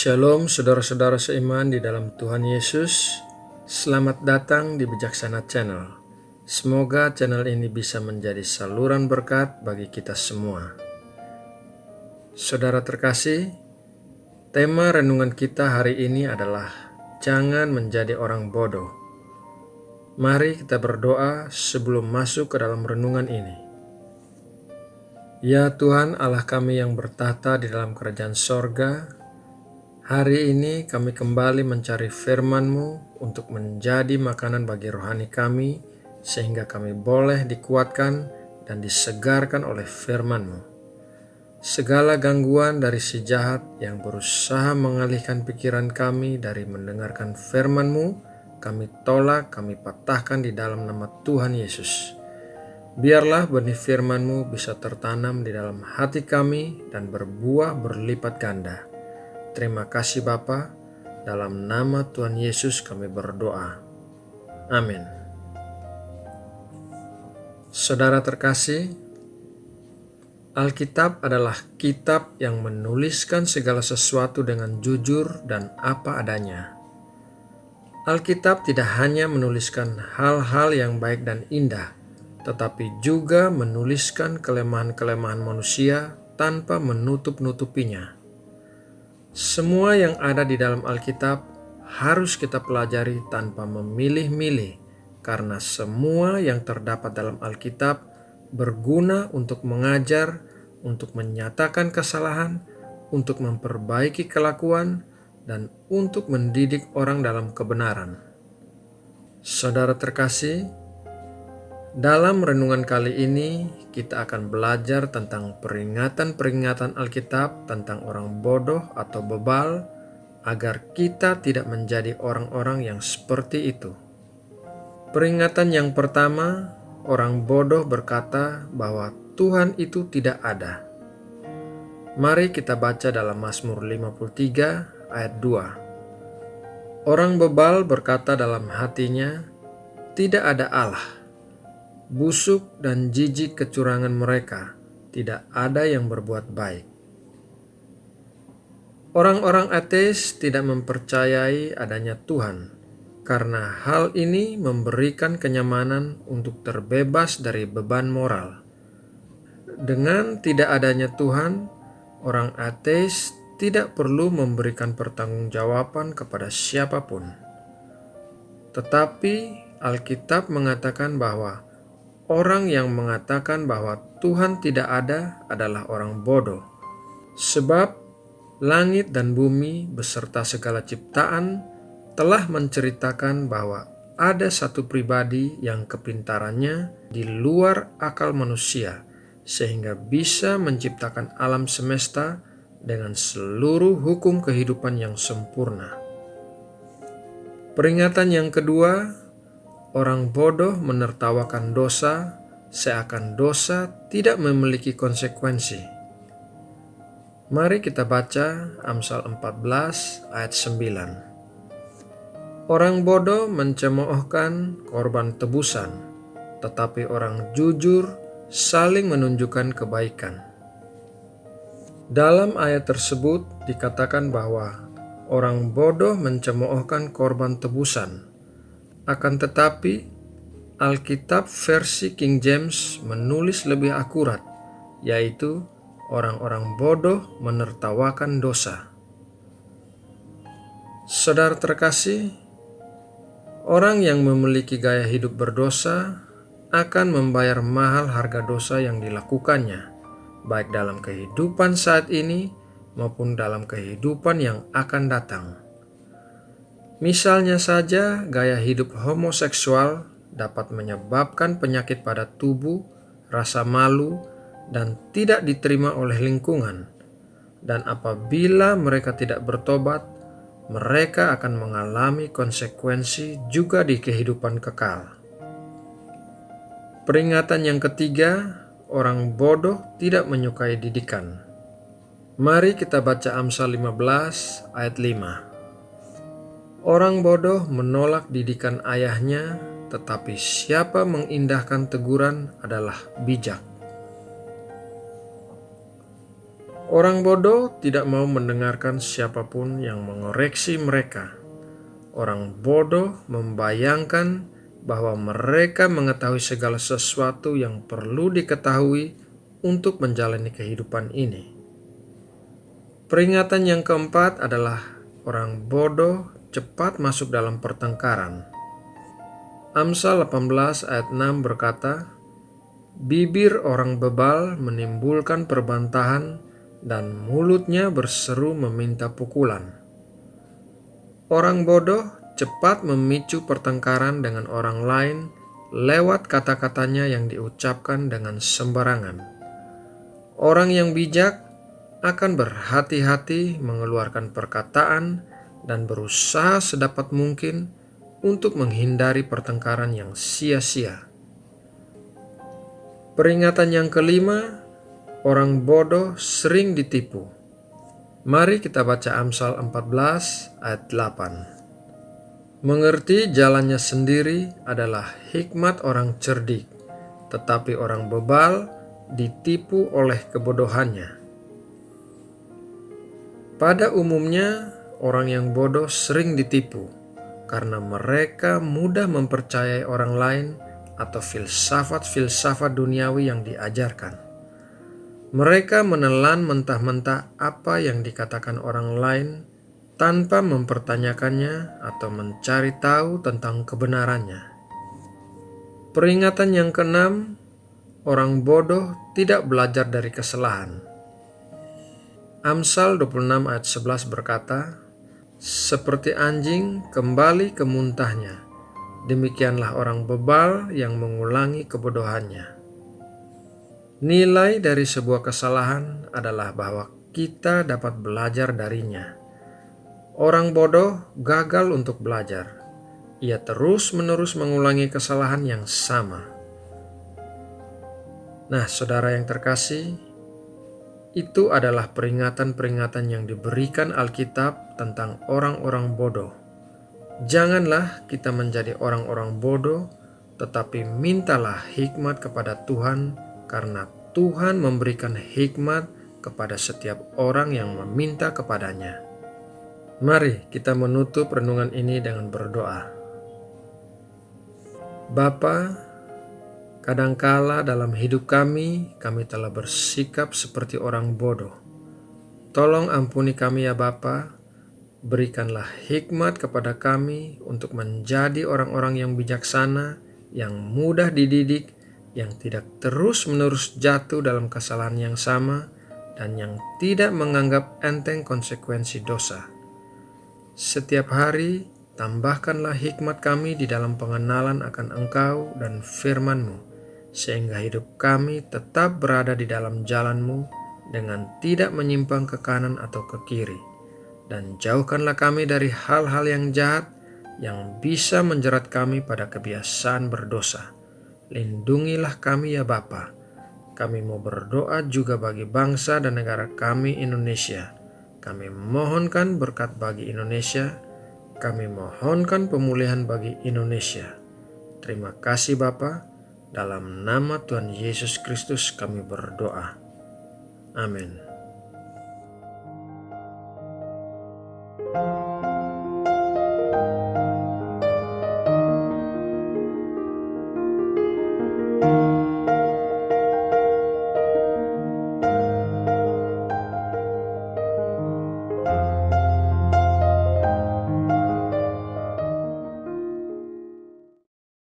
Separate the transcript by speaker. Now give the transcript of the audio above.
Speaker 1: Shalom saudara-saudara seiman di dalam Tuhan Yesus. Selamat datang di Bijaksana Channel. Semoga channel ini bisa menjadi saluran berkat bagi kita semua. Saudara terkasih, tema renungan kita hari ini adalah jangan menjadi orang bodoh. Mari kita berdoa sebelum masuk ke dalam renungan ini. Ya Tuhan Allah kami yang bertahta di dalam kerajaan sorga, hari ini kami kembali mencari firman-Mu untuk menjadi makanan bagi rohani kami, sehingga kami boleh dikuatkan dan disegarkan oleh firman-Mu. Segala gangguan dari si jahat yang berusaha mengalihkan pikiran kami dari mendengarkan firman-Mu, kami tolak, kami patahkan di dalam nama Tuhan Yesus. Biarlah benih firman-Mu bisa tertanam di dalam hati kami dan berbuah berlipat ganda. Terima kasih Bapa, dalam nama Tuhan Yesus kami berdoa. Amin. Saudara terkasih, Alkitab adalah kitab yang menuliskan segala sesuatu dengan jujur dan apa adanya. Alkitab tidak hanya menuliskan hal-hal yang baik dan indah, tetapi juga menuliskan kelemahan-kelemahan manusia tanpa menutup-nutupinya. Semua yang ada di dalam Alkitab harus kita pelajari tanpa memilih-milih, karena semua yang terdapat dalam Alkitab berguna untuk mengajar, untuk menyatakan kesalahan, untuk memperbaiki kelakuan, dan untuk mendidik orang dalam kebenaran. Saudara terkasih, dalam renungan kali ini, kita akan belajar tentang peringatan-peringatan Alkitab tentang orang bodoh atau bebal, agar kita tidak menjadi orang-orang yang seperti itu. Peringatan yang pertama, orang bodoh berkata bahwa Tuhan itu tidak ada. Mari kita baca dalam Mazmur 53 ayat 2. Orang bebal berkata dalam hatinya, tidak ada Allah. Busuk dan jijik kecurangan mereka, tidak ada yang berbuat baik. Orang-orang ateis tidak mempercayai adanya Tuhan, karena hal ini memberikan kenyamanan untuk terbebas dari beban moral. Dengan tidak adanya Tuhan, orang ateis tidak perlu memberikan pertanggungjawaban kepada siapapun. Tetapi Alkitab mengatakan bahwa orang yang mengatakan bahwa Tuhan tidak ada adalah orang bodoh, sebab langit dan bumi beserta segala ciptaan telah menceritakan bahwa ada satu pribadi yang kepintarannya di luar akal manusia, sehingga bisa menciptakan alam semesta dengan seluruh hukum kehidupan yang sempurna. Peringatan yang kedua, orang bodoh menertawakan dosa, seakan dosa tidak memiliki konsekuensi. Mari kita baca Amsal 14 ayat 9. Orang bodoh mencemoohkan korban tebusan, tetapi orang jujur saling menunjukkan kebaikan. Dalam ayat tersebut dikatakan bahwa orang bodoh mencemoohkan korban tebusan. Akan tetapi, Alkitab versi King James menulis lebih akurat, yaitu orang-orang bodoh menertawakan dosa. Saudara terkasih, orang yang memiliki gaya hidup berdosa akan membayar mahal harga dosa yang dilakukannya, baik dalam kehidupan saat ini maupun dalam kehidupan yang akan datang. Misalnya saja, gaya hidup homoseksual dapat menyebabkan penyakit pada tubuh, rasa malu, dan tidak diterima oleh lingkungan. Dan apabila mereka tidak bertobat, mereka akan mengalami konsekuensi juga di kehidupan kekal. Peringatan yang ketiga, orang bodoh tidak menyukai didikan. Mari kita baca Amsal 15 ayat 5. Orang bodoh menolak didikan ayahnya, tetapi siapa mengindahkan teguran adalah bijak. Orang bodoh tidak mau mendengarkan siapapun yang mengoreksi mereka. Orang bodoh membayangkan bahwa mereka mengetahui segala sesuatu yang perlu diketahui untuk menjalani kehidupan ini. Peringatan yang keempat adalah orang bodoh cepat masuk dalam pertengkaran. Amsal 18 ayat 6 berkata, "Bibir orang bebal menimbulkan perbantahan dan mulutnya berseru meminta pukulan." Orang bodoh cepat memicu pertengkaran dengan orang lain lewat kata-katanya yang diucapkan dengan sembarangan. Orang yang bijak akan berhati-hati mengeluarkan perkataan dan berusaha sedapat mungkin untuk menghindari pertengkaran yang sia-sia. Peringatan yang kelima, orang bodoh sering ditipu. Mari kita baca Amsal 14 ayat 8. Mengerti jalannya sendiri adalah hikmat orang cerdik, tetapi orang bebal ditipu oleh kebodohannya. Pada umumnya, orang yang bodoh sering ditipu karena mereka mudah mempercayai orang lain atau filsafat-filsafat duniawi yang diajarkan. Mereka menelan mentah-mentah apa yang dikatakan orang lain tanpa mempertanyakannya atau mencari tahu tentang kebenarannya. Peringatan yang keenam, orang bodoh tidak belajar dari kesalahan. Amsal 26 ayat 11 berkata, "Seperti anjing kembali ke muntahnya, demikianlah orang bebal yang mengulangi kebodohannya." Nilai dari sebuah kesalahan adalah bahwa kita dapat belajar darinya. Orang bodoh gagal untuk belajar. Ia terus-menerus mengulangi kesalahan yang sama. Nah, saudara yang terkasih, itu adalah peringatan-peringatan yang diberikan Alkitab tentang orang-orang bodoh. Janganlah kita menjadi orang-orang bodoh, tetapi mintalah hikmat kepada Tuhan, karena Tuhan memberikan hikmat kepada setiap orang yang meminta kepadanya. Mari kita menutup renungan ini dengan berdoa. Bapa, kadangkala dalam hidup kami telah bersikap seperti orang bodoh. Tolong ampuni kami ya Bapa, berikanlah hikmat kepada kami untuk menjadi orang-orang yang bijaksana, yang mudah dididik, yang tidak terus-menerus jatuh dalam kesalahan yang sama, dan yang tidak menganggap enteng konsekuensi dosa. Setiap hari, tambahkanlah hikmat kami di dalam pengenalan akan Engkau dan firman-Mu, sehingga hidup kami tetap berada di dalam jalan-Mu dengan tidak menyimpang ke kanan atau ke kiri. Dan jauhkanlah kami dari hal-hal yang jahat yang bisa menjerat kami pada kebiasaan berdosa. Lindungilah kami ya Bapa. Kami mau berdoa juga bagi bangsa dan negara kami Indonesia. Kami mohonkan berkat bagi Indonesia. Kami mohonkan pemulihan bagi Indonesia. Terima kasih Bapa. Dalam nama Tuhan Yesus Kristus kami berdoa. Amin.